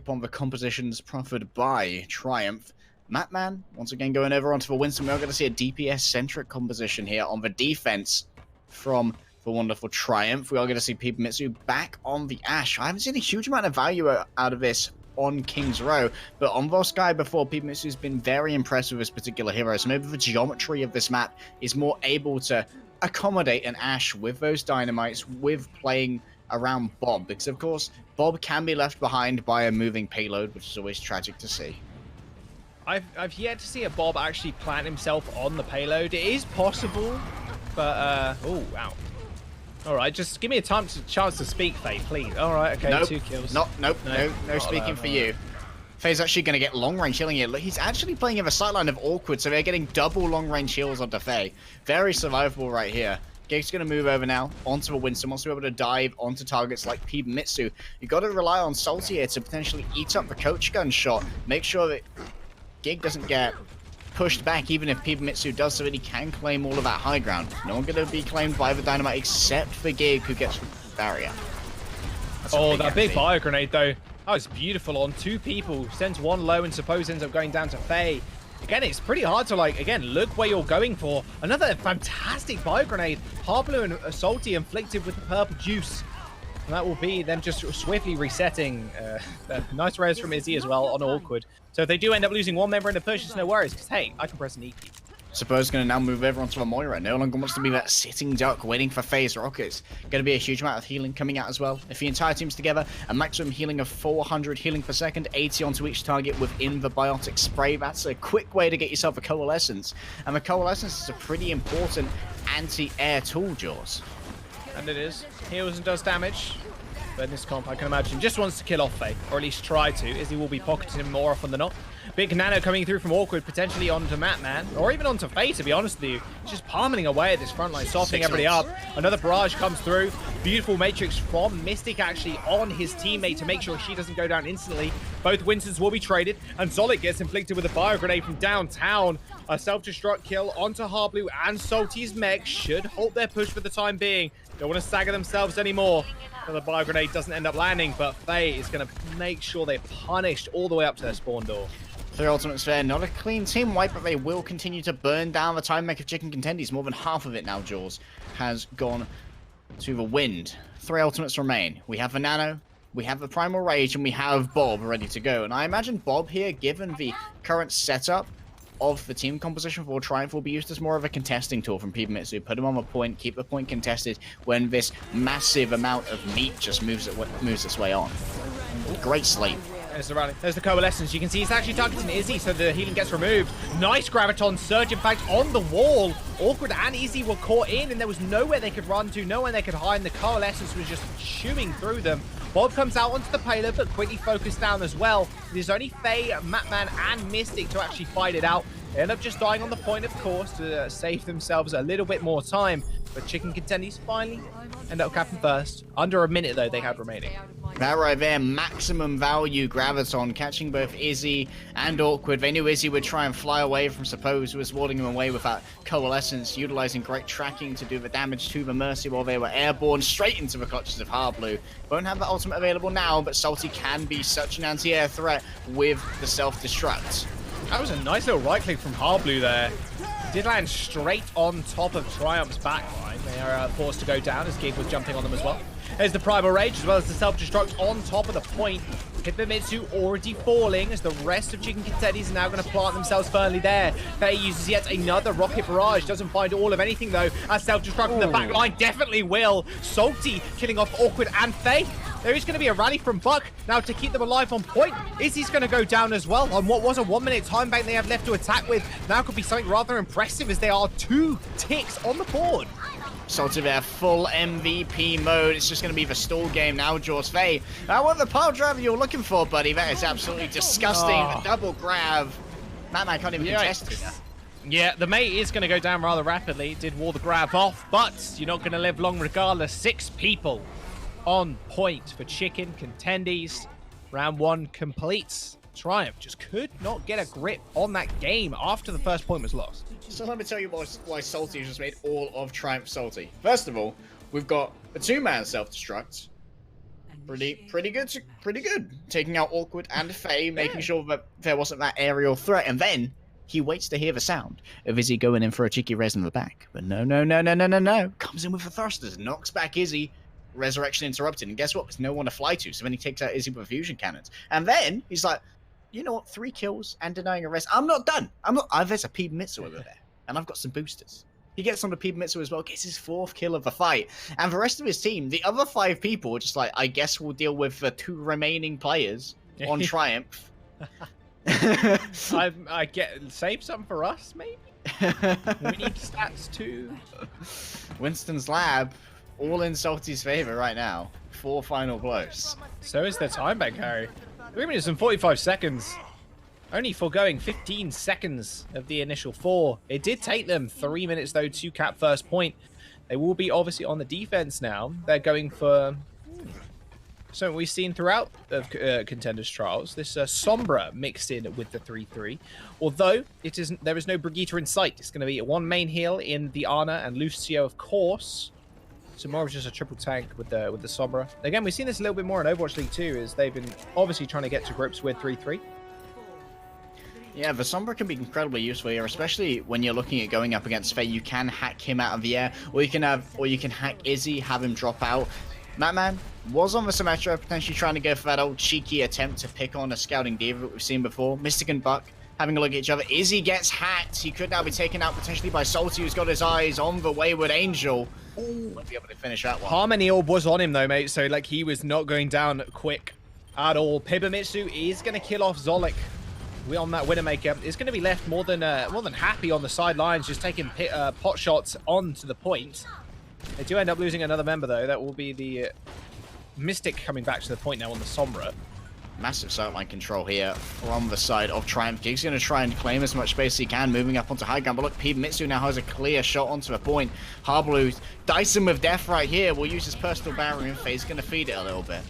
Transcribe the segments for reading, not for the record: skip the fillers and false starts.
upon the compositions proffered by Triumph. Matman, once again going over onto the Winston. We are going to see a DPS-centric composition here on the defense from the wonderful Triumph. We are going to see Pipamitsu back on the Ashe. I haven't seen a huge amount of value out of this on King's Row, but on Voskai before, Pipamitsu's been very impressed with this particular hero, so maybe the geometry of this map is more able to accommodate an Ashe with those dynamites, with playing around Bob, because of course Bob can be left behind by a moving payload, which is always tragic to see. I've yet to see a Bob actually plant himself on the payload. It is possible, but oh wow. All right, just give me a chance to speak, Faye, please. All right, okay, nope. 2 kills. No speaking for you. Faye's actually going to get long-range healing here. Look, he's actually playing in the sideline of Awkward, so they're getting double long-range heals onto Faye. Very survivable right here. Gage's going to move over now onto the Winston. Wants to be able to dive onto targets like Pipamitsu. You've got to rely on Salty here to potentially eat up the coach gun shot. Make sure that Gig doesn't get pushed back, even if Pipamitsu does, so that he can claim all of that high ground. No one going to be claimed by the Dynamite except for Gig, who gets the barrier. Oh, that big bio grenade, though. That was beautiful on 2 people. Sends 1 low and suppose ends up going down to Faye. Again, it's pretty hard to, like, again, look where you're going for. Another fantastic bio grenade. Harblue and Salty inflicted with the purple juice. And that will be them just swiftly resetting. Nice res from Izzy as well on Awkward. So if they do end up losing 1 member in the push, it's no worries, because, hey, I can press an EP. Suppose going to now move over onto a Moira. No longer wants to be that sitting duck waiting for Faye's rockets. Going to be a huge amount of healing coming out as well. If the entire team's together, a maximum healing of 400 healing per second, 80 onto each target within the biotic spray. That's a quick way to get yourself a coalescence. And the coalescence is a pretty important anti-air tool, Jaws. And it is. Heals and does damage. But in this comp, I can imagine, just wants to kill off Faye, or at least try to, as he will be pocketing him more often than not. Big Nano coming through from Awkward, potentially onto Matman, or even onto Faye, to be honest with you. Just palming away at this front line, softening everybody up. Another barrage comes through. Beautiful Matrix from Mystic, actually, on his teammate to make sure she doesn't go down instantly. Both Winstons will be traded, and Zolik gets inflicted with a bio grenade from downtown. A self-destruct kill onto Harblue and Salty's mech should halt their push for the time being. Don't want to stagger themselves anymore. The bio grenade doesn't end up landing, but Faye is going to make sure they're punished all the way up to their spawn door. 3 ultimates there. Not a clean team wipe, but they will continue to burn down the time mech of Chicken Contendies. More than half of it now, Jaws, has gone to the wind. 3 ultimates remain. We have the Nano, we have the Primal Rage, and we have Bob ready to go. And I imagine Bob here, given the current setup of the team composition for Triumph, will be used as more of a contesting tool from Pipamitsu. Put him on the point, keep the point contested when this massive amount of meat just moves its way on. Great sleep. There's the rally. There's the coalescence. You can see he's actually targeting Izzy, so the healing gets removed. Nice graviton surge, in fact, on the wall. Awkward and Izzy were caught in, and there was nowhere they could run to, nowhere they could hide, and the coalescence was just chewing through them. Bob comes out onto the payload, but quickly focused down as well. There's only Faye, Matman, and Mystic to actually fight it out. They end up just dying on the point, of course, to save themselves a little bit more time. But Chicken Contendies finally end up capping first. Under a minute, though, they had remaining. That right there, maximum value graviton, catching both Izzy and Awkward. They knew Izzy would try and fly away from Suppose, who was warding him away with that coalescence, utilizing great tracking to do the damage to the Mercy while they were airborne straight into the clutches of Harblue. Won't have the ultimate available now, but Salty can be such an anti-air threat with the self-destruct. That was a nice little right click from Harblue there. Did land straight on top of Triumph's backline. They are forced to go down as Gig was jumping on them as well. There's the Primal Rage as well as the self-destruct on top of the point. Pipamitsu already falling as the rest of Chicken Contendies are now going to plant themselves firmly there. Faye uses yet another rocket barrage. Doesn't find all of anything though. As self-destruct from the back line definitely will. Salty killing off Awkward and Faye. There is going to be a rally from Buck now to keep them alive on point. Izzy's going to go down as well on what was a 1-minute time bank they have left to attack with. Now could be something rather impressive as they are 2 ticks on the board. Salty there, full MVP mode. It's just going to be the stall game now, Jaws. Faye, I want the pile driver you're looking for, buddy. That is absolutely disgusting. The double grab. Matman can't even contest it. Yeah, the mate is going to go down rather rapidly. Did wall the grab off, but you're not going to live long regardless. 6 people on point for Chicken Contendies. Round 1 completes. Triumph just could not get a grip on that game after the first point was lost. So let me tell you why Salty has just made all of Triumph salty. First of all, we've got a 2-man self-destruct Pretty good. Taking out Awkward and Faye, making sure that there wasn't that aerial threat, and then he waits to hear the sound of Izzy going in for a cheeky res in the back. But no. Comes in with the thrusters, knocks back Izzy. Resurrection interrupted, and guess what? There's no one to fly to, so then he takes out Izzy with fusion cannons. And then he's like, you know what? 3 kills and denying a res. I'm not done. There's a P Mitsu over there, and I've got some boosters. He gets on the P Mitsu as well, gets his 4th kill of the fight. And the rest of his team, the other 5 people, are just like, I guess we'll deal with the 2 remaining players on Triumph. I save some for us, maybe? We need stats too. Winston's lab, all in Salty's favor right now. 4 final blows. So is the time back, Harry. 3 minutes and 45 seconds. Only foregoing 15 seconds of the initial 4. It did take them 3 minutes, though, to cap first point. They will be obviously on the defense now. They're going for something we've seen throughout of Contenders trials. This Sombra mixed in with the 3-3. Although there is no Brigitte in sight. It's going to be 1 main heal in the Ana and Lucio, of course. So more of just a triple tank with the Sombra. Again, we've seen this a little bit more in Overwatch League 2, as they've been obviously trying to get to grips with 3-3. Yeah, the Sombra can be incredibly useful here, especially when you're looking at going up against Faye. You can hack him out of the air, or you can hack Izzy, have him drop out. Madman was on the Symmetra, potentially trying to go for that old cheeky attempt to pick on a scouting diva that we've seen before. Mystic and Buck having a look at each other. Izzy gets hacked. He could now be taken out potentially by Salty, who's got his eyes on the Wayward Angel. Won't be able to finish that one. Harmony Orb was on him though, mate, so like he was not going down quick at all. Pibamitsu is going to kill off Zolik. We on that Widowmaker is going to be left more than happy on the sidelines, just taking pot shots onto the point. They do end up losing another member though. That will be the Mystic coming back to the point now on the Sombra. Massive sightline control here from the side of Triumph. Gig's going to try and claim as much space as he can, moving up onto high ground. But look, Mitsu now has a clear shot onto the point. Harblu, Dyson with death right here, will use his personal barrier in phase. Going to feed it a little bit.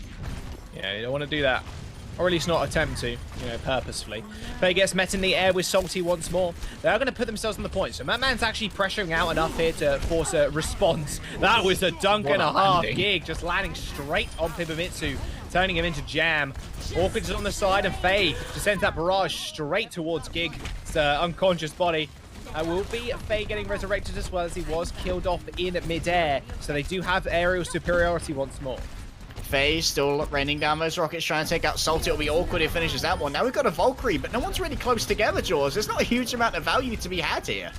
Yeah, you don't want to do that. Or at least not attempt to, purposefully. Faye gets met in the air with Salty once more. They are going to put themselves on the point. So Madman's actually pressuring out enough here to force a response. That was a dunk and a half. Gig just landing straight on Pibamitsu, turning him into jam. Awkward is on the side, and Faye just sends that barrage straight towards Gig's unconscious body. Will be Faye getting resurrected as well, as he was killed off in midair. So they do have aerial superiority once more. Faye still raining down those rockets, trying to take out Salty. It'll be Awkward if he finishes that one. Now we've got a Valkyrie, but no one's really close together, Jaws. There's not a huge amount of value to be had here.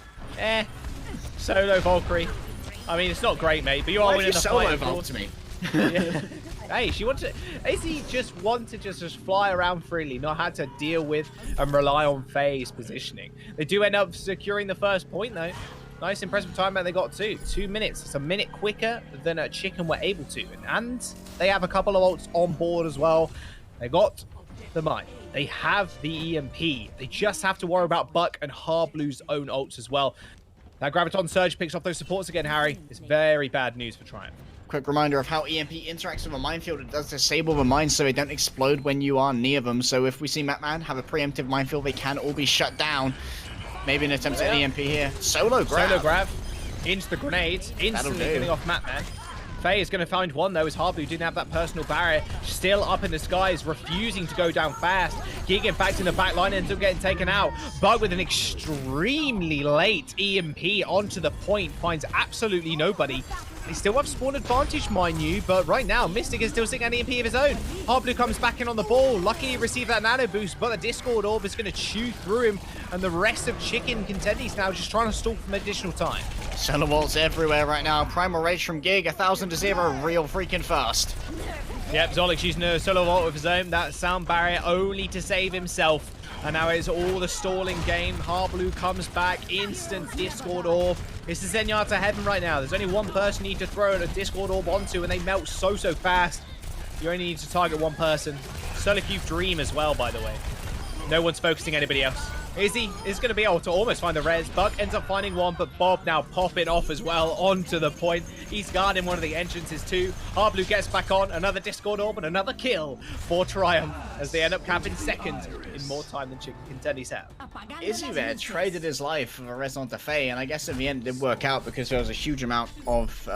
Solo Valkyrie. I mean, it's not great, mate, but you are winning the fight. Solo to me. Yeah. Hey, Izzy just wanted to just fly around freely, not had to deal with and rely on Faye's positioning. They do end up securing the first point, though. Nice, impressive time that they got too. 2 minutes. It's a minute quicker than a Chicken were able to. And they have a couple of ults on board as well. They got the mine. They have the EMP. They just have to worry about Buck and Harblu's own ults as well. That Graviton Surge picks off those supports again, Harry. It's very bad news for Triumph. Quick reminder of how EMP interacts with a minefield. It does disable the mines so they don't explode when you are near them. So if we see Madman have a preemptive minefield, they can all be shut down. Maybe an attempt at EMP here. Solo grab. Into the grenades. Instantly killing off Madman. Faye is going to find one, though, as Harblu didn't have that personal barrier. Still up in the skies, refusing to go down fast. Gig, in fact, in the back line, ends up getting taken out. Bug with an extremely late EMP onto the point. Finds absolutely nobody. They still have spawn advantage, mind you, but right now, Mystic is still sitting an EMP of his own. Harblu comes back in on the ball. Lucky he received that nano boost, but the Discord Orb is going to chew through him, and the rest of Chicken Contendies now just trying to stall for additional time. Solar Waltz everywhere right now. Primal Rage from Gig, 1,000 to 0, real freaking fast. Yep, Zolik's using a Solo Vault with his own. That sound barrier only to save himself. And now it's all the stalling game. Harblu comes back, instant Discord Orb. It's the Zenyatta heaven right now. There's only one person you need to throw a Discord Orb onto, and they melt so fast. You only need to target one person. Solacube Dream as well, by the way. No one's focusing anybody else. Izzy is going to be able to almost find the res. Buck ends up finding one, but Bob now popping off as well onto the point. He's guarding one of the entrances too. Harblu gets back on, another Discord Orb and another kill for Triumph as they end up capping second in more time than Chicken Contendies have. Izzy there traded his life for a res onto Faye, and I guess in the end it did work out because there was a huge amount of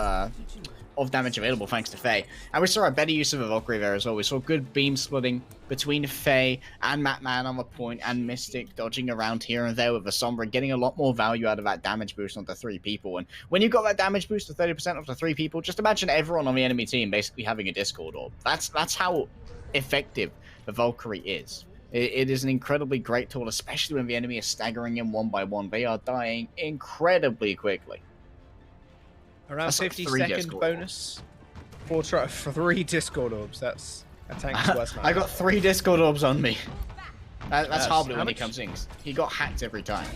of damage available thanks to Faye. And we saw a better use of a Valkyrie there as well. We saw good beam splitting between Faye and Matman on the point, and Mystic dodging around here and there with the Sombra, getting a lot more value out of that damage boost onto 3 people. And when you've got that damage boost to 30% onto 3 people, just imagine everyone on the enemy team basically having a Discord orb. That's how effective the Valkyrie is. It is an incredibly great tool, especially when the enemy is staggering in 1 by 1. They are dying incredibly quickly. Around 50-second bonus for 3 Discord orbs. That's a tank's worst nightmare. I got 3 Discord orbs on me. That's hardly when much? he comes in. He got hacked every time.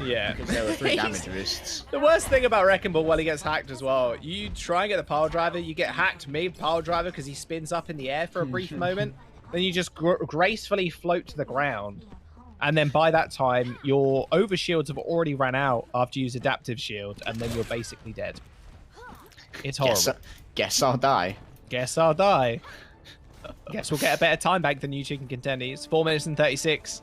Yeah. Because there were 3 damage boosts. The worst thing about Wrecking Ball while he gets hacked as well, you try and get the power driver, you get hacked mid-power driver because he spins up in the air for a brief moment. Then you just gracefully float to the ground. And then by that time, your overshields have already ran out after you use adaptive shield, and then you're basically dead. It's horrible. Guess I'll die. Guess I'll die. Guess we'll get a better time back than you Chicken Contendies. 4 minutes and 36.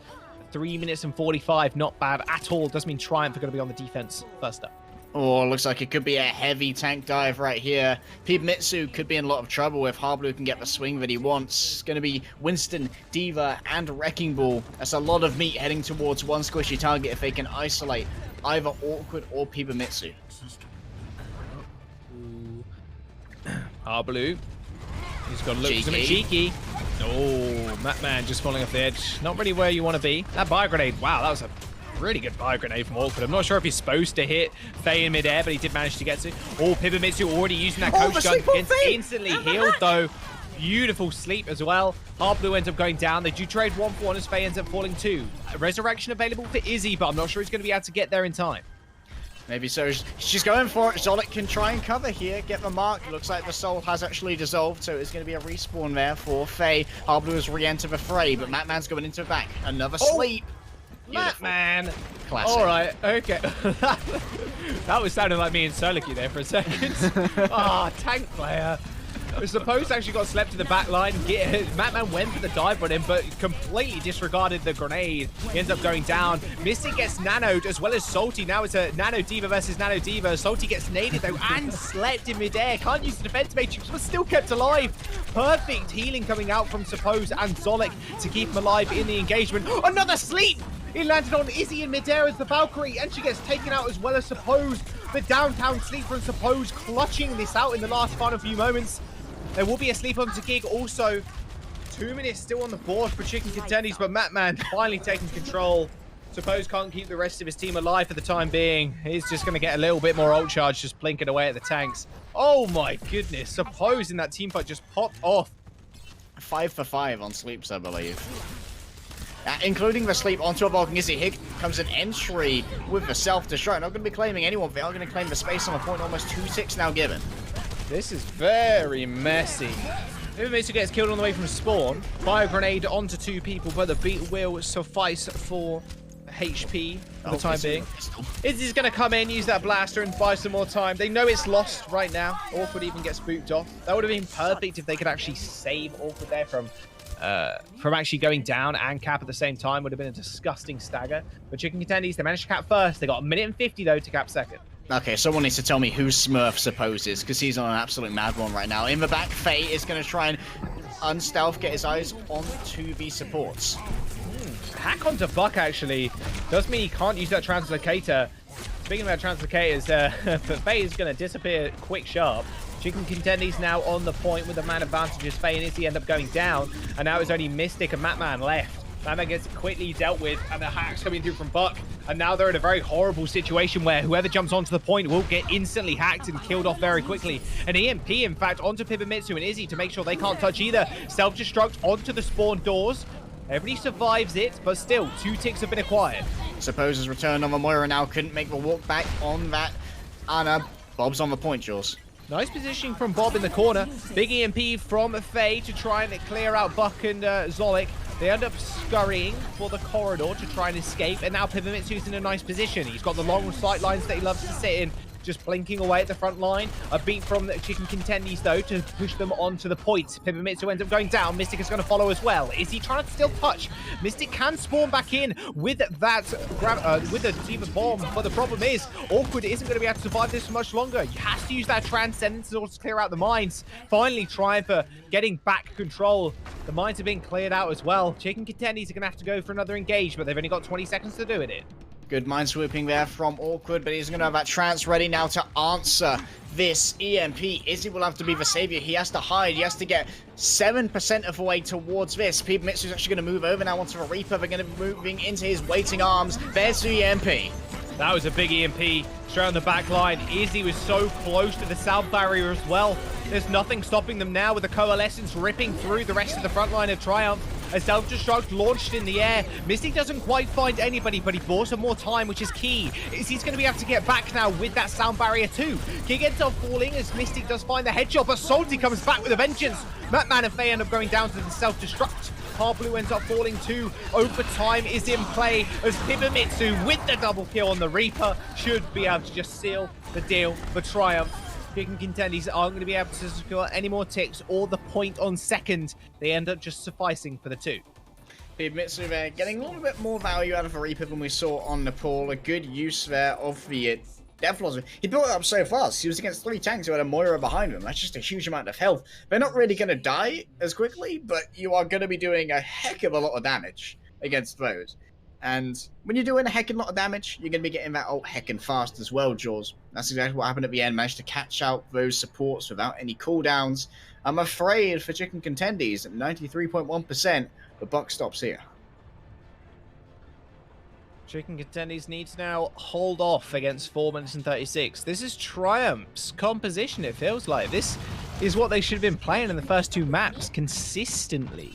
3 minutes and 45. Not bad at all. Does mean Triumph are going to be on the defense first up. Oh, looks like it could be a heavy tank dive right here. Pibamitsu could be in a lot of trouble if Harblue can get the swing that he wants. It's going to be Winston, Diva, and Wrecking Ball. That's a lot of meat heading towards one squishy target if they can isolate either Awkward or Pibamitsu. Harblue. He's got to look something cheeky. Oh, Matman just falling off the edge. Not really where you want to be. That bio grenade, wow, that was a really good bio grenade from Awkward. I'm not sure if he's supposed to hit Faye in midair, but he did manage to get to. Oh, Pibamitsu already using that coach gun. Gets instantly healed, though. Beautiful sleep as well. Harblue ends up going down. They do trade 1-for-1 as Faye ends up falling 2. Resurrection available for Izzy, but I'm not sure he's going to be able to get there in time. Maybe so. She's going for it. Zolik can try and cover here, get the mark. Looks like the soul has actually dissolved, so it's going to be a respawn there for Faye. Harblue has re-entered the fray, but Matman's going into the back. Another sleep. Matman. Classic. All right, okay. That was sounding like me and Soliky there for a second. Tank player. I suppose actually got slept to the back line. Matman went for the dive on him, but completely disregarded the grenade. He ends up going down. Mystic gets nanoed as well as Salty. Now it's a Nano Diva versus Nano Diva. Salty gets naded though and slept in midair. Can't use the defense matrix, but still kept alive. Perfect healing coming out from Suppose and Zolik to keep him alive in the engagement. Another sleep! He landed on Izzy in midair as the Valkyrie, and she gets taken out as well as Suppose. The downtown sleep from Suppose clutching this out in the last final few moments. There will be a sleep onto Gig also. 2 minutes still on the board for Chicken Contendies, but Matman finally taking control. Suppose can't keep the rest of his team alive for the time being. He's just going to get a little bit more ult charge, just blinking away at the tanks. Oh my goodness. Suppose in that team fight just popped off. 5 for 5 on sleeps, I believe. Including the sleep onto a Vulcan Izzy. Here comes an entry with the self-destruct. Not going to be claiming anyone. They are going to claim the space on the point. Almost 2 ticks now given. This is very messy. Pibamitsu gets killed on the way from spawn. Bio grenade onto 2 people, but the beat will suffice for HP for the time being. Izzy's going to come in, use that blaster, and buy some more time. They know it's lost right now. Awkward even gets spooked off. That would have been perfect if they could actually save Awkward there from actually going down and cap at the same time. Would have been a disgusting stagger. But Chicken Contendies, they managed to cap first. They got 1 minute and 50 though to cap second. Okay, someone needs to tell me who Smurf supposes, because he's on an absolute mad one right now. In the back, Faye is going to try and unstealth, get his eyes onto the supports. Hack onto Buck, actually. Does mean he can't use that translocator. Speaking about translocators, Faye is going to disappear quick sharp. Chicken Contendies now on the point with the man advantages. Faye and Izzy end up going down, and now it's only Mystic and Matman left. Matman gets quickly dealt with, and the hack's coming through from Buck. And now they're in a very horrible situation where whoever jumps onto the point will get instantly hacked and killed off very quickly. An EMP, in fact, onto Pibamitsu and Izzy to make sure they can't touch either. Self-destruct onto the spawn doors. Everybody survives it, but still, 2 ticks have been acquired. Supposes return on the Moira now couldn't make the walk back on that Anna. Bob's on the point, Jules. Nice positioning from Bob in the corner. Big EMP from Faye to try and clear out Buck and Zolik. They end up scurrying for the corridor to try and escape. And now Pibamitsu's in a nice position. He's got the long sight lines that he loves to sit in. just blinking away at the front line. A beat from the Chicken Contendies, though, to push them onto the point. Pipamitsu ends up going down. Mystic is going to follow as well. Is he trying to still touch? Mystic can spawn back in with that with the D.Va bomb, but the problem is Awkward isn't going to be able to survive this for much longer. He has to use that Transcendence in order to clear out the mines. Finally trying for getting back control. The mines are being cleared out as well. Chicken Contendies are going to have to go for another engage, but they've only got 20 seconds to do it. Good mind swooping there from Awkward, but he's going to have that trance ready now to answer this EMP. Izzy will have to be the savior. He has to hide. He has to get 7% of the way towards this. Pipamitsu's actually going to move over now onto the Reaper. They're going to be moving into his waiting arms. There's the EMP. That was a big EMP straight on the back line. Izzy was so close to the sound barrier as well. There's nothing stopping them now with the Coalescence ripping through the rest of the front line of Triumph. A self-destruct launched in the air. Mystic doesn't quite find anybody, but he bought some more time, which is key. Izzy's going to be able to get back now with that sound barrier too. Gig ends up falling as Mystic does find the headshot, but Salty comes back with a vengeance. Matman and Faye end up going down to the self-destruct. Blue ends up falling too. Overtime is in play as Pipamitsu with the double kill on the Reaper should be able to just seal the deal for Triumph. Chicken Contendies aren't going to be able to secure any more ticks or the point on second. They end up just sufficing for the two. Pipamitsu there getting a little bit more value out of the Reaper than we saw on Nepal. A good use there of the Death Blossom. He built it up so fast. He was against 3 tanks who had a Moira behind him. That's just a huge amount of health. They're not really going to die as quickly, but you are going to be doing a heck of a lot of damage against those. And when you're doing a heckin' lot of damage, you're going to be getting that ult heckin' fast as well, Jaws. That's exactly what happened at the end. Managed to catch out those supports without any cooldowns. I'm afraid for Chicken Contendies at 93.1%, the buck stops here. Chicken Contendies need to now hold off against 4 minutes and 36. This is Triumph's composition, it feels like. This is what they should have been playing in the first 2 maps consistently.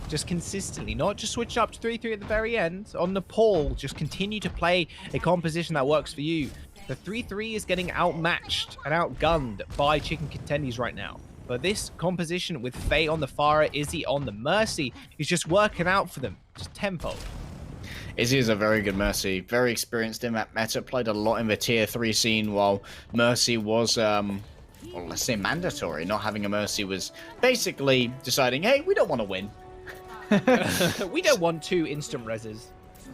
Just consistently, not just switch up to 3-3 at the very end. On Nepal, just continue to play a composition that works for you. The 3-3 is getting outmatched and outgunned by Chicken Contendies right now. But this composition with Faye on the Pharah, Izzy on the Mercy is just working out for them, just tenfold. Izzy is a very good Mercy, very experienced in that meta, played a lot in the tier 3 scene, while Mercy was, well, let's say mandatory. Not having a Mercy was basically deciding, hey, we don't want to win. We don't want 2 instant reses.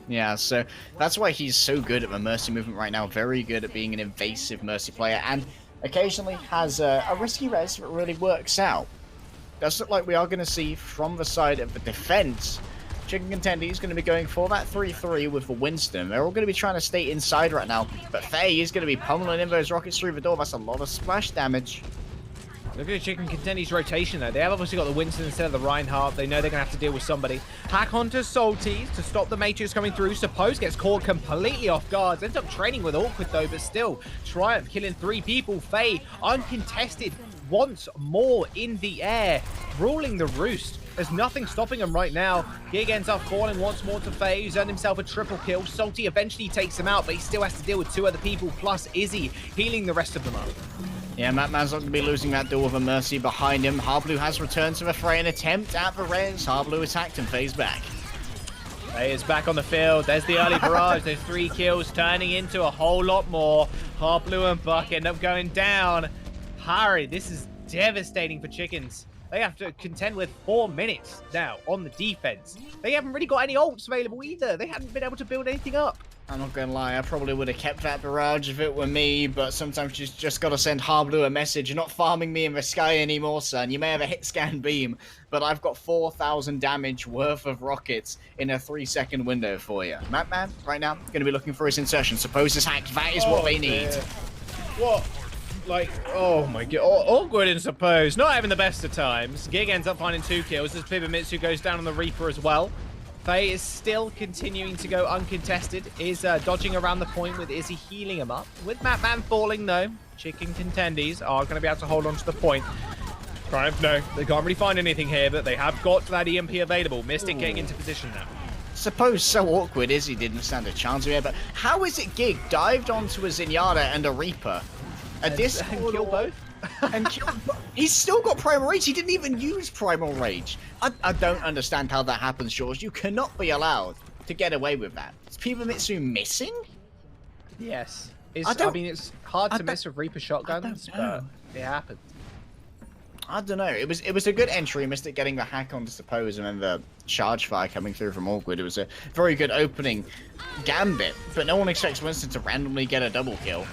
Yeah, so that's why he's so good at the Mercy movement right now, very good at being an invasive Mercy player, and occasionally has a risky res that really works out. Does look like we are going to see from the side of the defense, Chicken Contendies is going to be going for that 3-3 with the Winston. They're all going to be trying to stay inside right now, but Faye is going to be pummeling in those rockets through the door. That's a lot of splash damage. Look at the Chicken Contendies rotation though. They have obviously got the Winston instead of the Reinhardt. They know they're going to have to deal with somebody. Hack onto Salty to stop the Matrix coming through. Suppose gets caught completely off guard. Ends up trading with Awkward though, but still. Triumph killing 3 people. Faye uncontested once more in the air. Ruling the roost. There's nothing stopping him right now. Gig ends up falling once more to Faye, who's earned himself a triple kill. Salty eventually takes him out, but he still has to deal with 2 other people, plus Izzy healing the rest of them up. Yeah, Matman's not going to be losing that duel with a Mercy behind him. Harblue has returned to the fray, an attempt at the res. Harblue attacked and Faye's back. Faye is back on the field. There's the early barrage. There's 3 kills turning into a whole lot more. Harblue and Buck end up going down. Harry, this is devastating for Chickens. They have to contend with 4 minutes now on the defense. They haven't really got any ults available either. They haven't been able to build anything up. I'm not gonna lie, I probably would have kept that barrage if it were me, but sometimes you just gotta send Harblue a message. You're not farming me in the sky anymore, son. You may have a hit scan beam, but I've got 4,000 damage worth of rockets in a 3-second window for you. Matman, right now, gonna be looking for his insertion. Suppose is hacked. That is what they need. What? Like, oh my god. Awkward in Suppose. Not having the best of times. Gig ends up finding 2 kills as Pipamitsu goes down on the Reaper as well. Faye is still continuing to go uncontested, is dodging around the point with Izzy healing him up. With Matman falling though, Chicken Contendies are going to be able to hold on to the point. Triumph, no, they can't really find anything here, but they have got that EMP available. Mystic getting into position now. Suppose so awkward Izzy didn't stand a chance here, but how is it Gig dived onto a Zenyatta and a Reaper? And kill both? And he's still got Primal Rage. He didn't even use Primal Rage. I don't understand how that happens, George. You cannot be allowed to get away with that. Is Pipamitsu missing? Yes. I mean, it's hard to miss with Reaper shotguns, but it happens. I don't know. It was a good entry. Mystic getting the hack on to suppose, and then the charge fire coming through from Awkward. It was a very good opening gambit, but no one expects Winston to randomly get a double kill.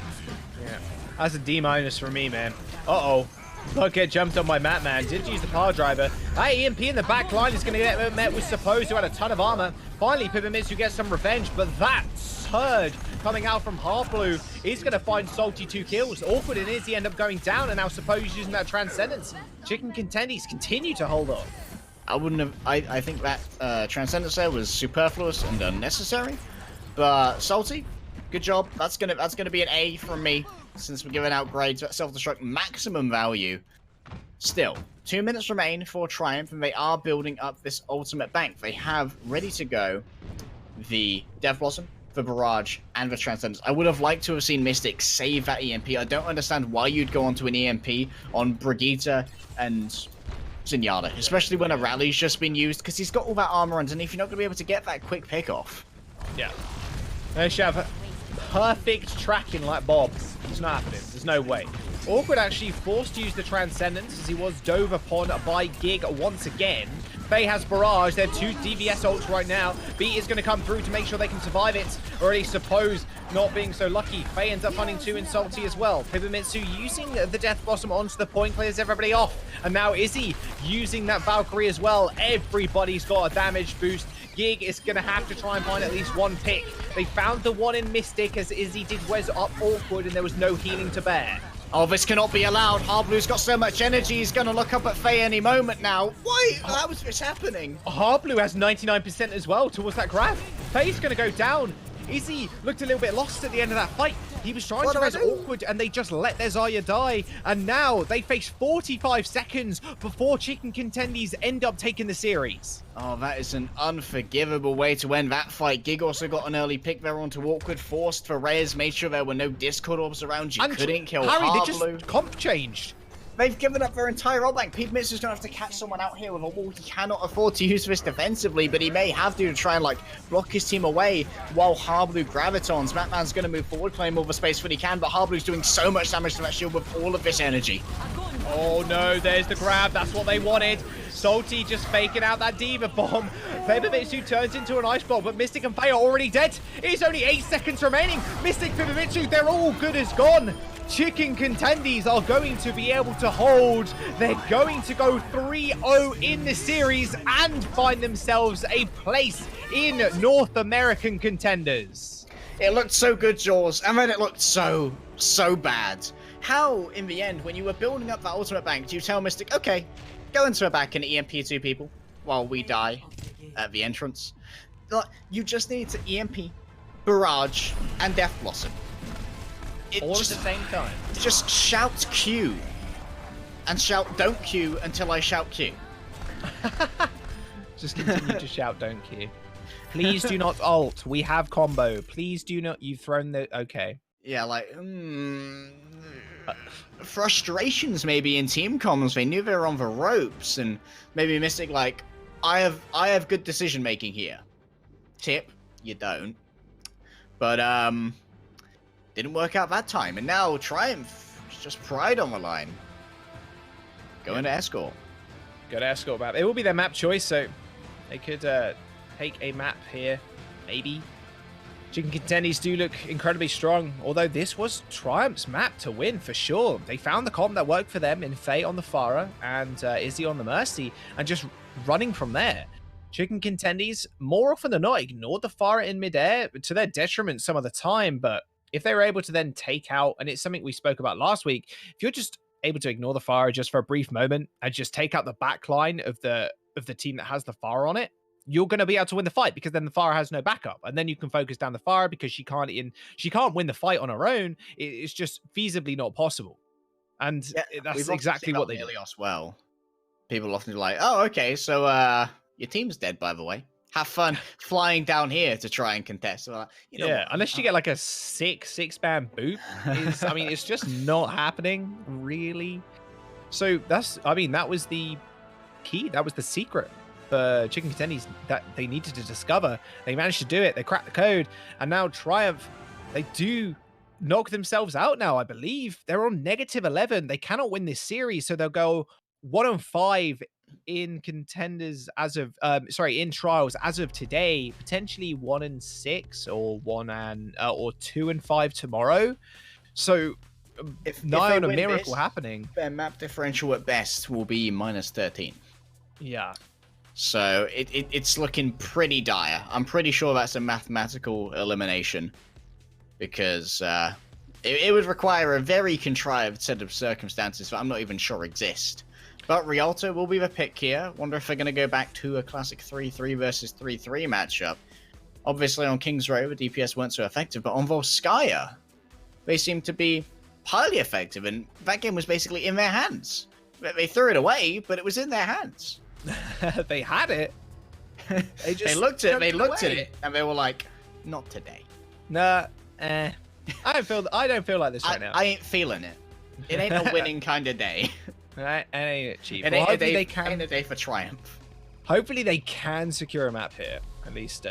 Yeah, that's a D- for me, man. Uh-oh. Don't get jumped on by Matman. Did use the power driver. That EMP in the back line is going to get met with Suppose, who had a ton of armor. Finally, Pipimitsu gets some revenge, but that surge coming out from Heartblue is going to find Salty 2 kills. Awkward and Izzy end up going down, and now Suppose using that Transcendence. Chicken Contendies continue to hold on. I wouldn't have. I think that Transcendence there was superfluous and unnecessary, but Salty, good job. That's gonna be an A from me, since we're giving out grades at self-destruct maximum value. Still, 2 minutes remain for Triumph, and they are building up this ultimate bank. They have ready to go the Death Blossom, the Barrage, and the Transcendence. I would have liked to have seen Mystic save that EMP. I don't understand why you'd go onto an EMP on Brigitte and Zenyatta, especially when a rally's just been used, because he's got all that armor underneath. You're not going to be able to get that quick pick-off. Yeah. They should have perfect tracking like Bob's. It's not happening. There's no way. Awkward actually forced to use the Transcendence as he was dove upon by Gig once again. Faye has Barrage. They have 2 DVS ults right now. B is going to come through to make sure they can survive it, or at least Suppose not being so lucky. Faye ends up finding 2 in Salty as well. Pipimitsu using the Death Blossom onto the point, clears everybody off. And now Izzy using that Valkyrie as well. Everybody's got a damage boost. Gig is going to have to try and find at least 1 pick. They found the 1 in Mystic as Izzy did Wes up Awkward, and there was no healing to bear. Oh, this cannot be allowed. Heartblue's got so much energy, he's going to look up at Faye any moment now. Why? How is this happening? Heartblue has 99% as well towards that grab. Faye's going to go down. Izzy looked a little bit lost at the end of that fight. He was trying to res Awkward, and they just let their Zarya die. And now they face 45 seconds before Chicken Contendies end up taking the series. Oh, that is an unforgivable way to end that fight. Gig also got an early pick there onto Awkward, forced for Reyes, made sure there were no Discord orbs around. You couldn't kill Harry, Heartblue. they just comp changed. They've given up their entire ult bank. Pipimitsu's going to have to catch someone out here with a wall. He cannot afford to use this defensively, but he may have to try and, like, block his team away while Heartblue gravitons. Matman's going to move forward, playing more of a space when he can, but Heartblue's doing so much damage to that shield with all of this energy. Oh no, there's the grab. That's what they wanted. Salty just faking out that Diva Bomb. Pipimitsu turns into an ice block, but Mystic and Faye are already dead. It's only 8 seconds remaining. Mystic, Pipimitsu, they're all good as gone. Chicken Contendies are going to be able to hold. They're going to go 3-0 in the series and find themselves a place in North American Contenders. It looked so good, Jaws, and then it looked so bad. How, in the end, when you were building up that ultimate bank, do you tell Mystic, okay, go into a back and EMP 2 people while we die at the entrance? You just need to EMP, Barrage, and Death Blossom. All at the same time. Just shout Q and shout don't Q until I shout Q. Just continue to shout don't Q. Please do not ult. We have combo. Please do not. You've thrown the. Okay. Yeah, like frustrations maybe in team comms. They knew they were on the ropes, and maybe Mystic like I have good decision making here. Tip, you don't. But didn't work out that time, and now Triumph, it's just pride on the line. Going to Escort. Go to Escort map. It will be their map choice, so they could take a map here, maybe. Chicken Contendies do look incredibly strong, although this was Triumph's map to win for sure. They found the comp that worked for them in Faye on the Pharah and Izzy on the Mercy, and just running from there. Chicken Contendies, more often than not, ignored the Pharah in midair to their detriment some of the time, but if they were able to then take out, and it's something we spoke about last week, if you're just able to ignore the Pharah just for a brief moment and just take out the back line of the team that has the Pharah on it, you're going to be able to win the fight, because then the Pharah has no backup, and then you can focus down the Pharah because she can't win the fight on her own. It's just feasibly not possible, and that's exactly what they do. Well, people often be like, "Oh, okay, so your team's dead, by the way. Have fun flying down here to try and contest." Well, unless you get like a six-man boot, I mean, it's just not happening really. So that was the key. That was the secret for Chicken Contendies that they needed to discover. They managed to do it. They cracked the code, and now Triumph, they do knock themselves out now, I believe. They're on -11. They cannot win this series, so they'll go 1-5 in contenders as of in trials as of today, potentially 1-6 or 2-5 tomorrow. So if nigh they on a win miracle this, happening. their map differential at best will be -13. Yeah. So it's looking pretty dire. I'm pretty sure that's a mathematical elimination, because it would require a very contrived set of circumstances that I'm not even sure exist. But Rialto will be the pick here. Wonder if they're going to go back to a classic 3-3 versus 3-3 matchup. Obviously on King's Row, the DPS weren't so effective, but on Volskaya, they seem to be highly effective, and that game was basically in their hands. They threw it away, but it was in their hands. They had it. They looked at it, and they were like, "Not today." Nah, I don't feel like this right now. I ain't feeling it. It ain't a winning kind of day. Right, and ain't it cheap. It Well, ain't, hopefully ain't a day for triumph. Hopefully they can secure a map here, at least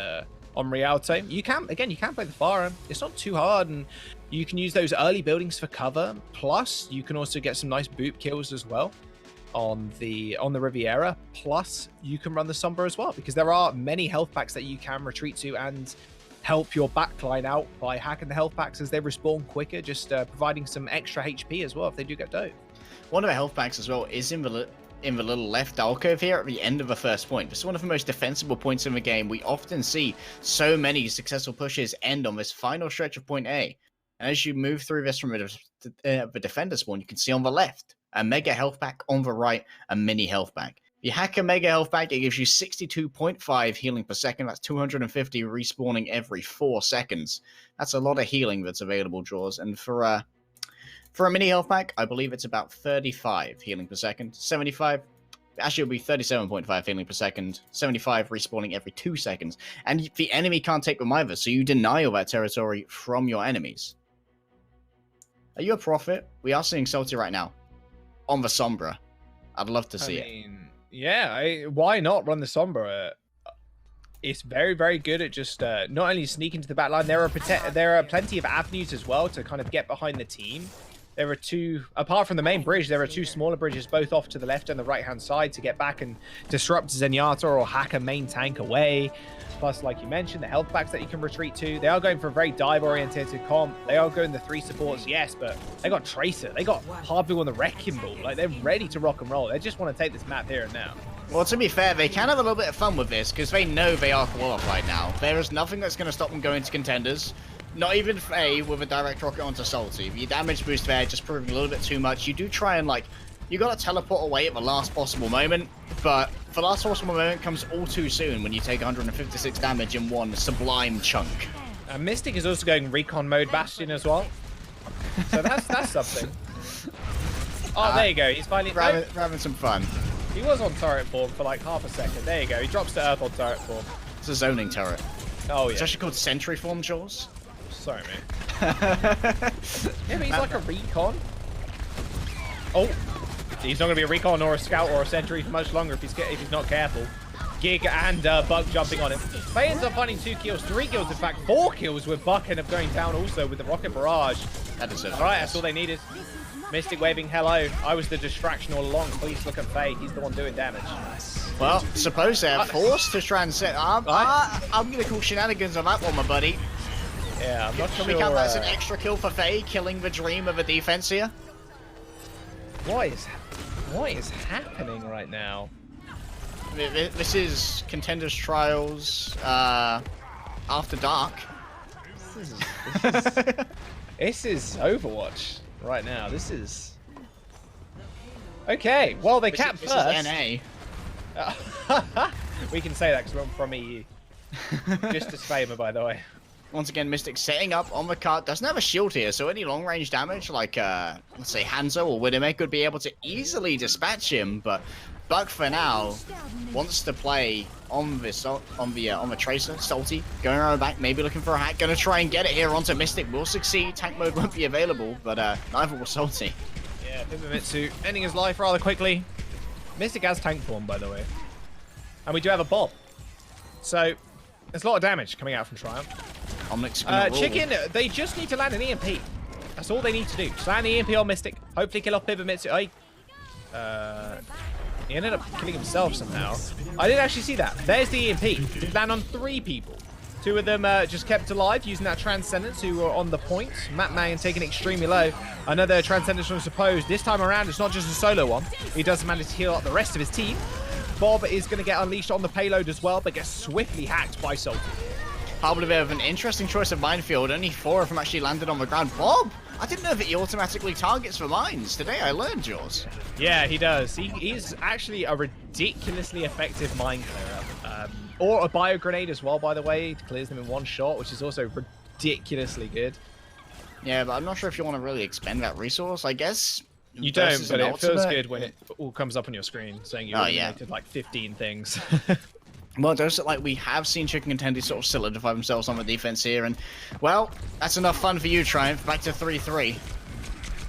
on Rialto. You can play the Farm. It's not too hard, and you can use those early buildings for cover. Plus, you can also get some nice boot kills as well on the Riviera. Plus, you can run the Sombra as well, because there are many health packs that you can retreat to and help your backline out by hacking the health packs as they respawn quicker, just providing some extra HP as well if they do get dove. One of the health packs as well is in the little left alcove here at the end of the first point. This is one of the most defensible points in the game. We often see so many successful pushes end on this final stretch of point A. And as you move through this from the defender spawn, you can see on the left a mega health pack, on the right a mini health pack. If you hack a mega health pack, it gives you 62.5 healing per second. That's 250 respawning every 4 seconds. That's a lot of healing that's available, Jaws. And for a mini health pack, I believe it's about 35 healing per second. 75, actually it'll be 37.5 healing per second. 75 respawning every 2 seconds. And the enemy can't take them either, so you deny all that territory from your enemies. Are you a prophet? We are seeing Salty right now on the Sombra. I'd love to see it. Yeah, why not run the Sombra? It's very, very good at just not only sneaking to the back line, there are plenty of avenues as well to kind of get behind the team. There are two, apart from the main bridge, there are two smaller bridges both off to the left and the right-hand side to get back and disrupt Zenyatta or hack a main tank away. Plus, like you mentioned, the health packs that you can retreat to. They are going for a very dive-oriented comp. They are going the 3 supports, yes, but they got Tracer. They got Hardblue on the Wrecking Ball. Like, they're ready to rock and roll. They just want to take this map here and now. Well, to be fair, they can have a little bit of fun with this because they know they are qualified now. There is nothing that's going to stop them going to contenders. Not even Faye with a direct rocket onto Salty. Your damage boost there just proving a little bit too much. You do try and, like, you got to teleport away at the last possible moment, but the last possible moment comes all too soon when you take 156 damage in one sublime chunk. Mystic is also going recon mode Bastion as well. So that's something. Oh, there you go. He's finally having some fun. He was on turret form for like half a second. There you go. He drops to earth on turret form. It's a zoning turret. Oh, yeah. It's actually called sentry form, Jaws. Sorry, mate. Yeah, but he's like a recon. Oh, he's not going to be a recon or a scout or a sentry for much longer if he's not careful. Gig and Buck jumping on him. They ends up finding 2 kills, 3 kills, in fact, 4 kills with Buck end up going down also with the rocket barrage. That deserves it. All right, that's all they needed. Mystic waving hello. I was the distraction all along. Please look at Faye. He's the one doing damage. Well, suppose they're forced to try and set. I'm going to call shenanigans on that one, my buddy. Yeah, I'm not sure. Can we count that as an extra kill for Faye, killing the dream of a defense here? What is happening right now? This is Contenders Trials after dark. This is Overwatch right now. This is okay. Well, they capped first. This is NA. We can say that because we're from EU. Just disclaimer, by the way. Once again, Mystic setting up on the cart. Doesn't have a shield here, so any long-range damage, like, let's say Hanzo or Widowmaker, would be able to easily dispatch him, but Buck, for now, wants to play on the Tracer, Salty, going around the back, maybe looking for a hack, gonna try and get it here onto Mystic. Will succeed, tank mode won't be available, but neither will Salty. Yeah, Mitsu ending his life rather quickly. Mystic has tank form, by the way. And we do have a Bob. So, there's a lot of damage coming out from Triumph. Omnic's Chicken, they just need to land an EMP. That's all they need to do. Slam the EMP on Mystic. Hopefully kill off Pivomitsu. He ended up killing himself somehow. I didn't actually see that. There's the EMP. It landed on 3 people. 2 of them just kept alive using that Transcendence who were on the point. Mattman taking it extremely low. Another Transcendence from Suppose. This time around, it's not just a solo one. He does manage to heal up the rest of his team. Bob is going to get unleashed on the payload as well, but gets swiftly hacked by Salty. Probably a bit of an interesting choice of minefield. Only 4 of them actually landed on the ground. Bob, I didn't know that he automatically targets for mines. Today I learned yours. Yeah, he does. He's actually a ridiculously effective mine clearer. Or a bio grenade as well, by the way. It clears them in 1 shot, which is also ridiculously good. Yeah, but I'm not sure if you want to really expend that resource, I guess. You don't, but it feels good when it all comes up on your screen saying you eliminated like 15 things. Well, it does look like we have seen Chicken Contendies sort of solidify themselves on the defense here, and, well, that's enough fun for you, Triumph. Back to 3-3.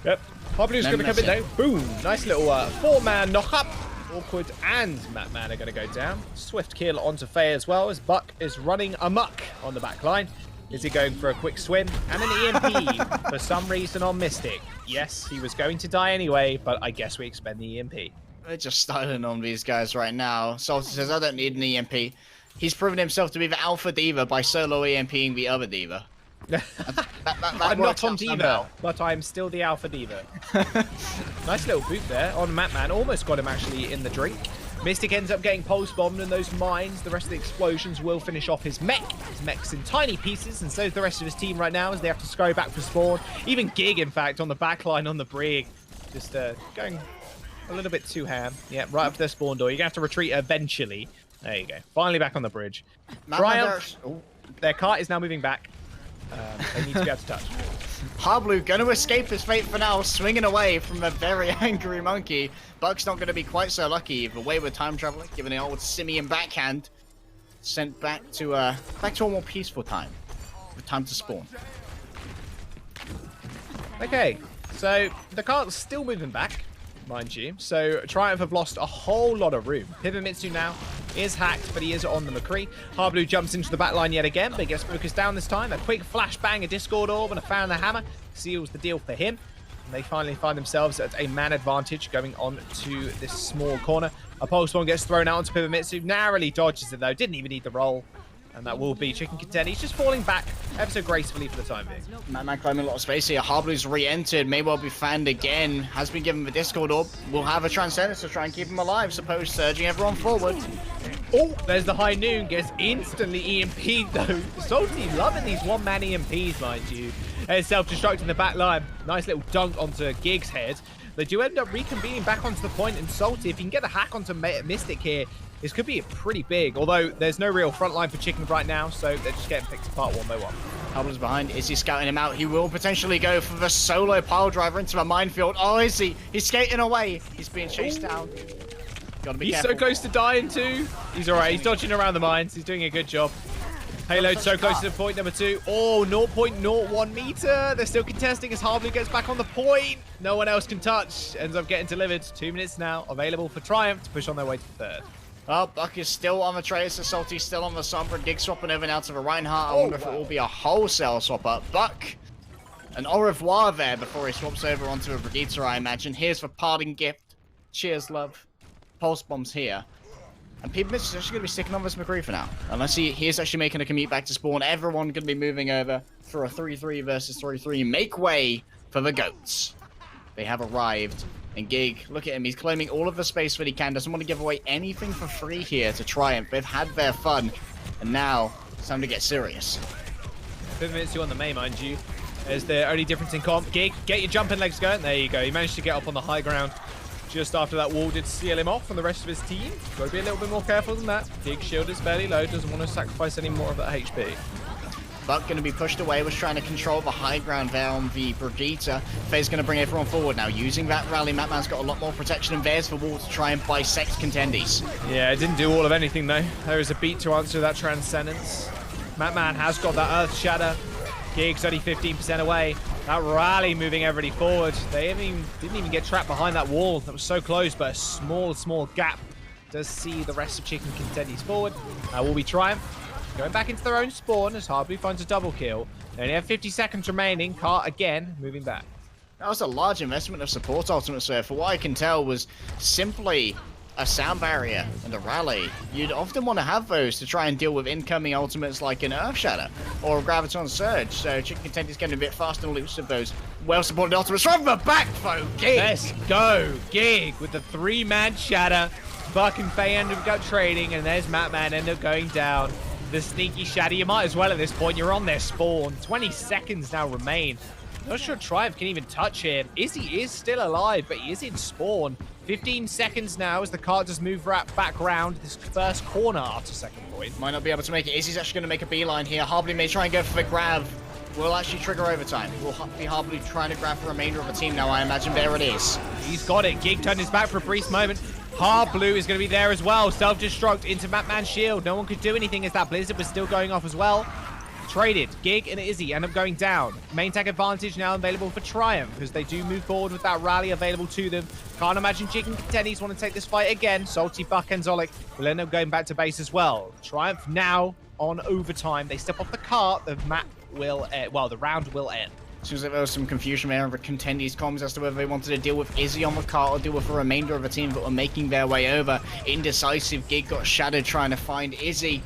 Yep. Pablo's going to come in, though. Boom. Nice little 4-man knock-up. Awkward and Mattman are going to go down. Swift kill onto Faye as well, as Buck is running amok on the back line. Is he going for a quick swim? And an EMP for some reason on Mystic. Yes, he was going to die anyway, but I guess we expend the EMP. They're just styling on these guys right now. Salty says, I don't need an EMP. He's proven himself to be the alpha diva by solo EMPing the other diva. I'm not on diva, but I'm still the alpha diva. Nice little boot there on Mattman. Almost got him actually in the drink. Mystic ends up getting pulse bombed in those mines. The rest of the explosions will finish off his mech. His mech's in tiny pieces, and so is the rest of his team right now as they have to scurry back for spawn. Even Gig, in fact, on the back line on the brig. Just going a little bit too ham. Yeah, right up to their spawn door. You're going to have to retreat eventually. There you go. Finally back on the bridge. Triumph. Their cart is now moving back. They need to be able to touch. Pablo going to escape his fate for now, swinging away from a very angry monkey. Buck's not going to be quite so lucky. The way we're time traveling, given the old simian backhand, sent back to a more peaceful time. The time to spawn. Okay, so the cart's still moving back, mind you. So Triumph have lost a whole lot of room. Pivomitsu now is hacked, but he is on the McCree. Harblue jumps into the back line yet again, but gets focused down this time. A quick flashbang, a Discord orb, and a Found the Hammer seals the deal for him. And they finally find themselves at a man advantage going on to this small corner. A pulse bomb gets thrown out onto Pivomitsu. Narrowly dodges it though, didn't even need the roll. And that will be Chicken Contendies. He's just falling back ever so gracefully for the time being. Mattman climbing a lot of space here. Harblue's re-entered. May well be fanned again. Has been given the Discord orb. We'll have a Transcendence to try and keep him alive. Suppose surging everyone forward. Oh, there's the High Noon. Gets instantly EMP'd though. Salty loving these one-man EMPs, mind you. And self-destructing the back line. Nice little dunk onto Gig's head. They do end up reconvening back onto the point, and Salty, if he can get a hack onto Mystic here, this could be pretty big, although there's no real front line for Chicken right now, so they're just getting picked apart one by one. Harblue's behind. Is he scouting him out? He will potentially go for the solo pile driver into the minefield. Oh, is he? He's skating away. He's being chased down. Gotta be careful. So close to dying too. He's alright. He's dodging around the mines. He's doing a good job. Payload so close to point number 2. Oh, 0.01 meter. They're still contesting as Harblue gets back on the point. No one else can touch. Ends up getting delivered. 2 minutes now available for Triumph to push on their way to third. Oh, Buck is still on the Tracer. Salty's still on the Sombra. Gig swapping over now to the Reinhardt. I wonder if it will be a wholesale swap up. Buck, an au revoir there before he swaps over onto a Brigitte, I imagine. Here's the parting gift. Cheers, love. Pulse bombs here. And Pivomitsu is actually going to be sticking on this McCree for now. Unless he is actually making a commute back to spawn. Everyone going to be moving over for a 3-3 versus 3-3. Make way for the GOATs. They have arrived. And Gig, look at him. He's claiming all of the space that he can. Doesn't want to give away anything for free here to Triumph. They've had their fun. And now it's time to get serious. Pivomitsu on the main, mind you. There's the only difference in comp. Gig, get your jumping legs going. There you go. He managed to get up on the high ground. Just after that wall did seal him off from the rest of his team. Got to be a little bit more careful than that. Gig's shield is fairly low. Doesn't want to sacrifice any more of that HP. Buck going to be pushed away. Was trying to control the high ground there on the Brigitte. Faye's going to bring everyone forward now. Using that rally, Mattman's got a lot more protection, and there's the wall to try and bisect Contendies. Yeah, it didn't do all of anything though. There is a beat to answer that Transcendence. Mattman has got that Earth Shatter. Gig's only 15% away. That rally moving everybody forward. They didn't even get trapped behind that wall. That was so close, but a small gap does see the rest of Chicken Contendies forward. Will be Triumph going back into their own spawn as Harblue finds a double kill. They only have 50 seconds remaining. Cart again, moving back. That was a large investment of support ultimate, so for what I can tell was simply a sound barrier and a rally. You'd often want to have those to try and deal with incoming ultimates like an Earth Shatter or a Graviton Surge, so Chicken Contendies getting a bit fast and loose of those well-supported ultimates from the back, though. Gig! Let's go! Gig with the 3-man Shatter. Buck and Faye end up trading, and there's Matman end up going down. The sneaky Shatter, you might as well at this point. You're on their spawn. 20 seconds now remain. Not sure Triumph can even touch him. Izzy is still alive, but he is in spawn. 15 seconds now as the cart does move back round this first corner after second point. Might not be able to make it. Izzy's actually going to make a beeline here. Harbly may try and go for the grab. Will actually trigger overtime. Will be Harbly trying to grab the remainder of the team now, I imagine. There it is. He's got it. Gig turned his back for a brief moment. Blue is going to be there as well. Self-destruct into Matman's shield. No one could do anything as that Blizzard was still going off as well. Traded. Gig and Izzy end up going down. Main tag advantage now available for Triumph because they do move forward with that rally available to them. Can't imagine Chicken Contendies want to take this fight again. Salty, Buck, and Zolik will end up going back to base as well. Triumph now on overtime. They step off the cart. The round will end. Seems like there was some confusion there over Contendies comms as to whether they wanted to deal with Izzy on the cart or deal with the remainder of the team that were making their way over. Indecisive. Gig got shattered trying to find Izzy.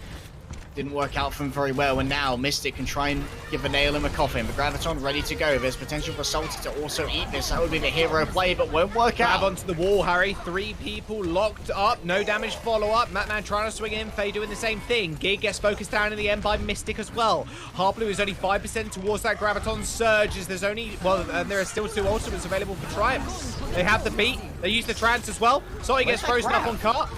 Didn't work out for him very well, and now Mystic can try and give a nail in the coffin. The Graviton ready to go. There's potential for Salty to also eat this. That would be the hero play, but won't work out. Grab onto the wall, Harry. 3 people locked up. No damage follow-up. Matman trying to swing in. Faye doing the same thing. Gig gets focused down in the end by Mystic as well. Blue is only 5% towards that Graviton Surge, as there's only, there are still 2 ultimates available for Triumph. They have the beat. They use the trance as well. Salty gets frozen up on cart.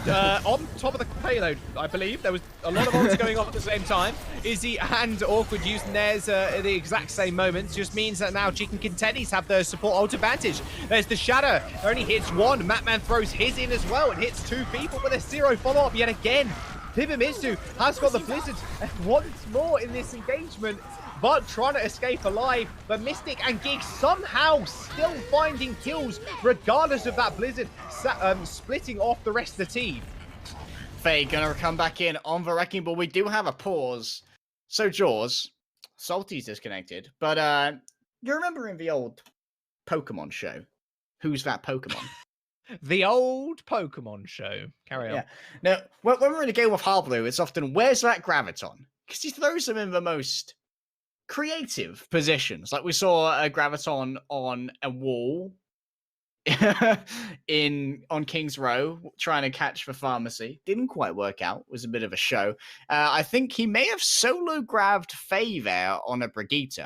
On top of the payload, I believe. There was a lot of ults going off at the same time. Izzy and Awkward using theirs at the exact same moments. Just means that now Chicken Contendies have the support ult advantage. There's the Shadow. Only hits 1. Matman throws his in as well and hits 2 people, but there's 0 follow-up yet again. Pibimitsu has got the Blizzard once more in this engagement, but trying to escape alive. But Mystic and Gig somehow still finding kills, regardless of that Blizzard splitting off the rest of the team. Faye gonna come back in on the wrecking ball. We do have a pause. So Jaws, Salty's disconnected, but you remember in the old Pokemon show, Who's That Pokemon? The old Pokemon show. Carry on. Yeah. Now, when we're in a game with Harblu, it's often, where's that Graviton? Because he throws them in the most creative positions. Like we saw a Graviton on a wall on King's Row trying to catch the pharmacy. Didn't quite work out. Was a bit of a show. I think he may have solo grabbed Faye there on a Brigitte.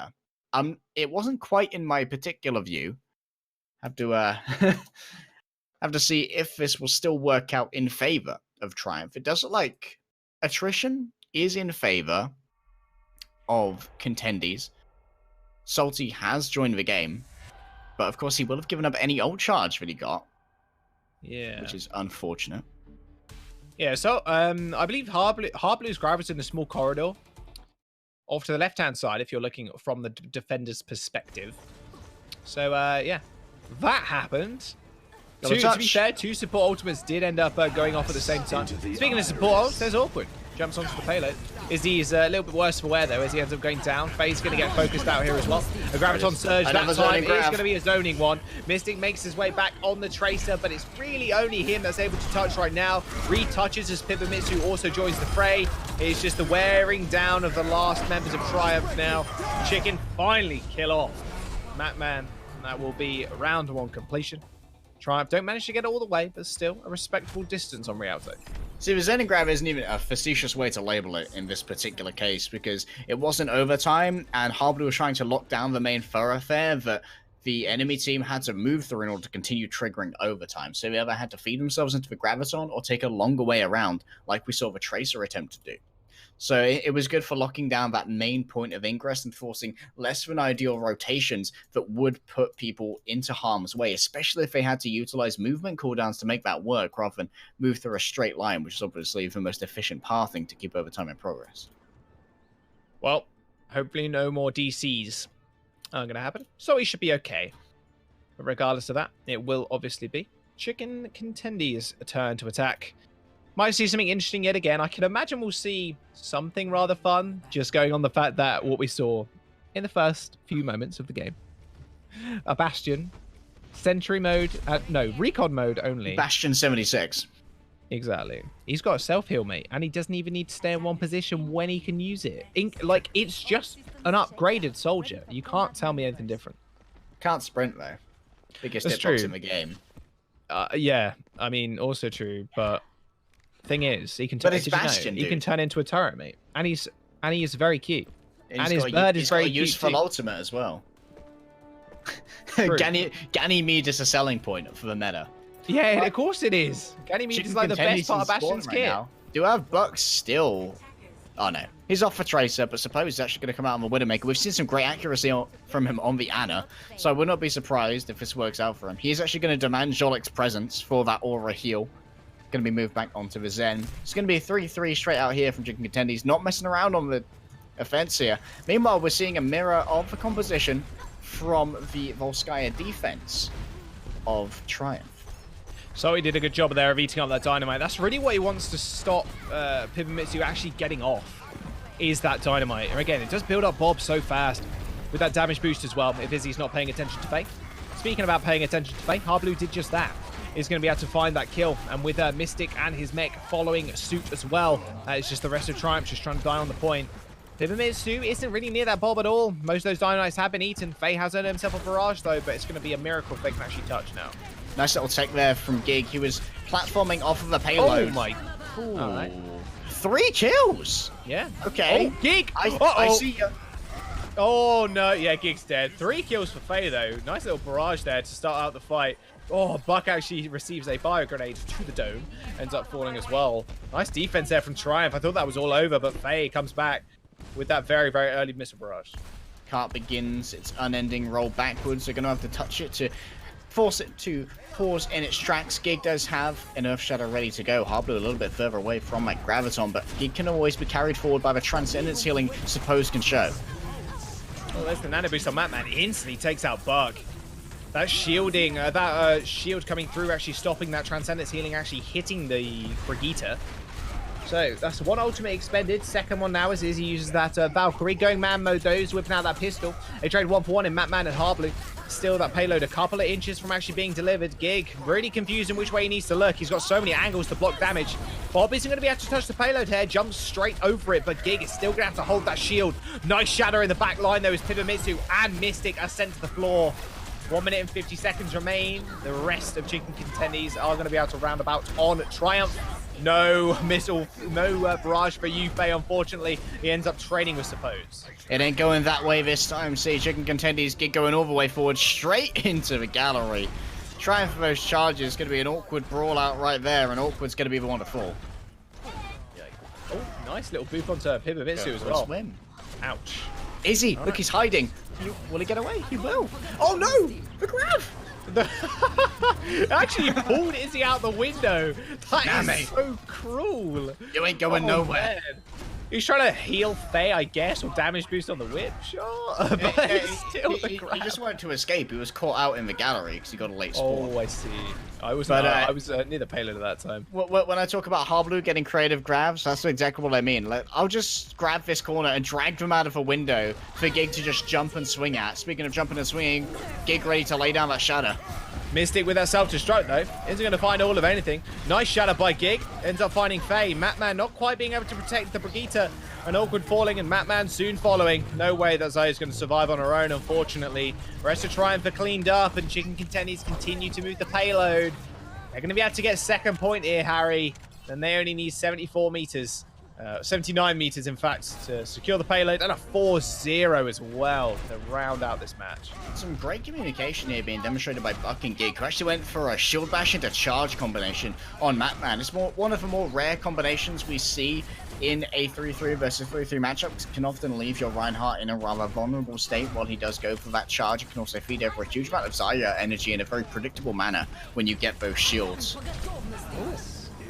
It wasn't quite in my particular view. Have to see if this will still work out in favor of Triumph. It does look like attrition is in favor of Contendies. Salty has joined the game, but of course he will have given up any ult charge that he got. Yeah. Which is unfortunate. Yeah, so I believe Harblue's grab is in the small corridor off to the left-hand side if you're looking from the defender's perspective. So, yeah, that happened. To be fair, 2 support ultimates did end up going off at the same time. Speaking of support ults, there's Awkward. Jumps onto the payload. Izzy's a little bit worse for wear, though, as he ends up going down. Faye's going to get focused out here as well. A Graviton Surge that time is going to be a zoning one. Mystic makes his way back on the Tracer, but it's really only him that's able to touch right now. Retouches as Pibimitsu also joins the fray. It's just the wearing down of the last members of Triumph now. Chicken finally kill off Matman. That will be round 1 completion. Triumph don't manage to get all the way, but still a respectable distance on Rialto. See, the Zen grab isn't even a facetious way to label it in this particular case, because it wasn't overtime, and Harblu was trying to lock down the main thoroughfare that the enemy team had to move through in order to continue triggering overtime. So they either had to feed themselves into the Graviton or take a longer way around, like we saw the Tracer attempt to do. So it was good for locking down that main point of ingress and forcing less than ideal rotations that would put people into harm's way, especially if they had to utilize movement cooldowns to make that work rather than move through a straight line, which is obviously the most efficient pathing to keep overtime in progress. Well, hopefully no more DCs are going to happen, so he should be okay. But regardless of that, it will obviously be Chicken Contendies' turn to attack. Might see something interesting yet again. I can imagine we'll see something rather fun, just going on the fact that what we saw in the first few moments of the game. A Bastion, Sentry mode, no, Recon mode only. Bastion 76. Exactly. He's got a self-heal, mate, and he doesn't even need to stay in one position when he can use it. Like, it's just an upgraded soldier. You can't tell me anything different. Can't sprint, though. Biggest That's hitbox true. in the game. Yeah, I mean, also true, but thing is, he can turn. But it's Bastion, he can turn into a turret, mate, and he is very cute, and his got bird is very got a cute useful too. ultimate as well. True. Ganymede is a selling point for the meta. Yeah, of course it is. Ganymede is like the best part of Bastion's kit. Do I have Bucks still? Oh no, he's off for Tracer, but suppose he's actually going to come out on the Widowmaker. We've seen some great accuracy from him on the Ana, so I would not be surprised if this works out for him. He's actually going to demand Jolik's presence for that aura heal. Going to be moved back onto the Zen. It's going to be a 3-3 straight out here from Chicken Contendies, not messing around on the offense here. Meanwhile, we're seeing a mirror of the composition from the Volskaya defense of Triumph. So he did a good job there of eating up that dynamite. That's really what he wants to stop Pibamitsu actually getting off, is that dynamite. And again, it does build up Bob so fast with that damage boost as well, if Izzy's not paying attention to Faye. Speaking about paying attention to Faye, Harblue did just that. He's going to be able to find that kill, and with Mystic and his mech following suit as well, it's just the rest of Triumph just trying to die on the point. Pibamitsu isn't really near that Bob at all. Most of those dynamites have been eaten. Faye has earned himself a barrage though, but it's going to be a miracle if they can actually touch now. Nice little tech there from Gig. He was platforming off of the payload. Oh my. Ooh. All right. 3 kills. Yeah. Okay. Oh, Gig. I see you. Oh no, yeah, Gig's dead. 3 kills for Faye though. Nice little barrage there to start out the fight. Oh, Buck actually receives a bio grenade to the dome. Ends up falling as well. Nice defense there from Triumph. I thought that was all over, but Faye comes back with that very, very early missile barrage. Cart begins its unending roll backwards. They're going to have to touch it to force it to pause in its tracks. Gig does have an Earth Shadow ready to go. Harblue a little bit further away from that Graviton, but Gig can always be carried forward by the Transcendence healing Suppose can show. Oh, there's the nano boost on Matman. Instantly takes out Buck. That shielding, shield coming through, actually stopping that Transcendence healing, actually hitting the Brigitte. So that's one ultimate expended. Second one now as Izzy uses that Valkyrie. Going man mode though, he's whipping out that pistol. They trade 1-for-1 in Matman and Harblue. Still that payload a couple of inches from actually being delivered. Gig really confused in which way he needs to look. He's got so many angles to block damage. Bob isn't going to be able to touch the payload here. Jumps straight over it, but Gig is still going to have to hold that shield. Nice shadow in the back line though as Pibamitsu and Mystic are sent to the floor. 1 minute and 50 seconds remain. The rest of Chicken Contendies are going to be able to round about on Triumph. No missile, no barrage for you, Faye, unfortunately. He ends up trading with Suppose. It ain't going that way this time. See, Chicken Contendies Gig going all the way forward, straight into the gallery. Trying for those charges. Going to be an awkward brawl out right there, and Awkward's going to be the one to fall. Oh, nice little boof onto Pibamitsu as well. Swim. Ouch. Izzy, look, he's hiding. Will he get away? He will. Oh no! The grab! Actually pulled Izzy out the window. That is mate. so cruel. You ain't going nowhere. Man. He's trying to heal Faye, I guess, or damage boost on the whip. Sure. But it's still the grab. He just wanted to escape. He was caught out in the gallery because he got a late spawn. Oh, I see. I was near the payload at that time. When I talk about Harblue getting creative grabs, that's exactly what I mean. Like, I'll just grab this corner and drag them out of a window for Gig to just jump and swing at. Speaking of jumping and swinging, Gig ready to lay down that shadow. Mystic with that self-destruct though. Isn't going to find all of anything. Nice shadow by Gig. Ends up finding Faye. Matman not quite being able to protect the Brigitte. And Awkward falling and Matman soon following. No way that Zaya's going to survive on her own, unfortunately. Rest of Triumph are cleaned up and Chicken Contendies continue to move the payload. They're going to be able to get second point here, Harry. And they only need 74 meters. 79 meters, in fact, to secure the payload, and a 4-0 as well to round out this match. Some great communication here being demonstrated by Buck and Gig, who actually went for a shield bash into charge combination on Matman. It's one of the more rare combinations we see in a 3-3 versus 3-3 matchup. It can often leave your Reinhardt in a rather vulnerable state while he does go for that charge. It can also feed over a huge amount of Zarya energy in a very predictable manner when you get those shields.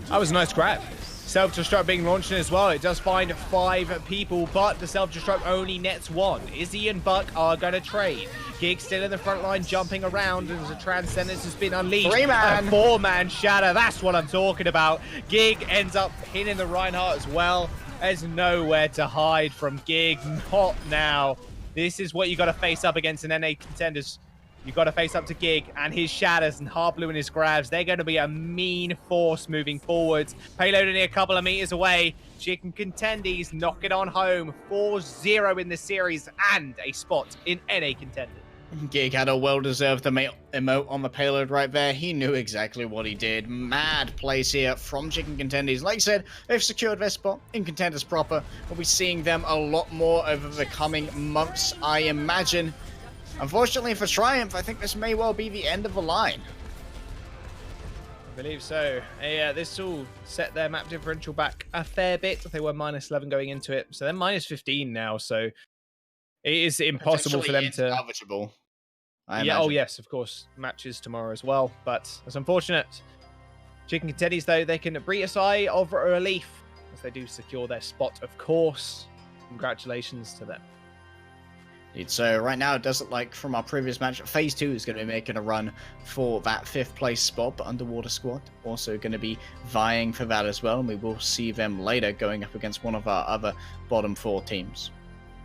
That was a nice grab. Self-destruct being launched in as well. It does find 5 people, but the self-destruct only nets 1. Izzy and Buck are going to trade. Gig still in the front line, jumping around as the Transcendence has been unleashed. 3-man. A 4-man shatter. That's what I'm talking about. Gig ends up pinning the Reinhardt as well. There's nowhere to hide from Gig. Not now. This is what you got to face up against an NA Contenders. You got to face up to Gig and his shatters and Hard Blue and his grabs. They're going to be a mean force moving forwards. Payload only a couple of meters away. Chicken Contendies knock it on home. 4-0 in the series and a spot in NA Contenders. Gig had a well-deserved emote on the payload right there. He knew exactly what he did. Mad plays here from Chicken Contendies. Like I said, they've secured their spot in Contenders proper. We'll be seeing them a lot more over the coming months, I imagine. Unfortunately for Triumph, I think this may well be the end of the line. I believe so. Yeah, this will set their map differential back a fair bit. They were -11 going into it, so they're -15 now. So it is impossible for them to. Salvageable, I yeah. imagine. Oh yes, of course. Matches tomorrow as well, but that's unfortunate. Chicken Contendies, though, they can breathe a sigh of relief as they do secure their spot. Of course, congratulations to them. So right now, it does look like from our previous match, Phase 2 is going to be making a run for that 5th place spot, but Underwater Squad also going to be vying for that as well, and we will see them later going up against one of our other bottom 4 teams.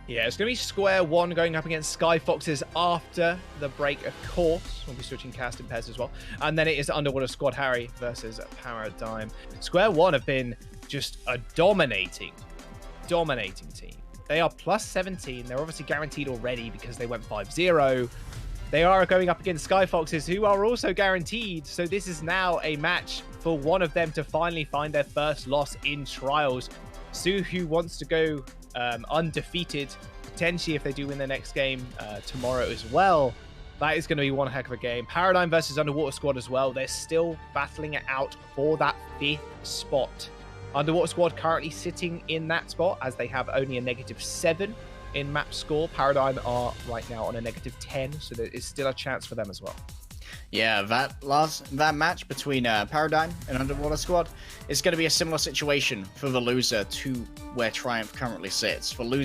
Yeah, it's going to be Square 1 going up against Sky Foxes after the break, of course. We'll be switching casting pairs as well. And then it is Underwater Squad Harry versus Paradigm. Square 1 have been just a dominating team. They are +17. They're obviously guaranteed already because they went 5-0. They are going up against Sky Foxes, who are also guaranteed. So this is now a match for one of them to finally find their first loss in Trials. Sue, who wants to go undefeated, potentially if they do win their next game tomorrow as well. That is going to be one heck of a game. Paradigm versus Underwater Squad as well. They're still battling it out for that 5th spot. Underwater Squad currently sitting in that spot as they have only a -7 in map score. Paradigm are right now on a -10, so there is still a chance for them as well. Yeah, that match between Paradigm and Underwater Squad is going to be a similar situation for the loser to where Triumph currently sits. For loser,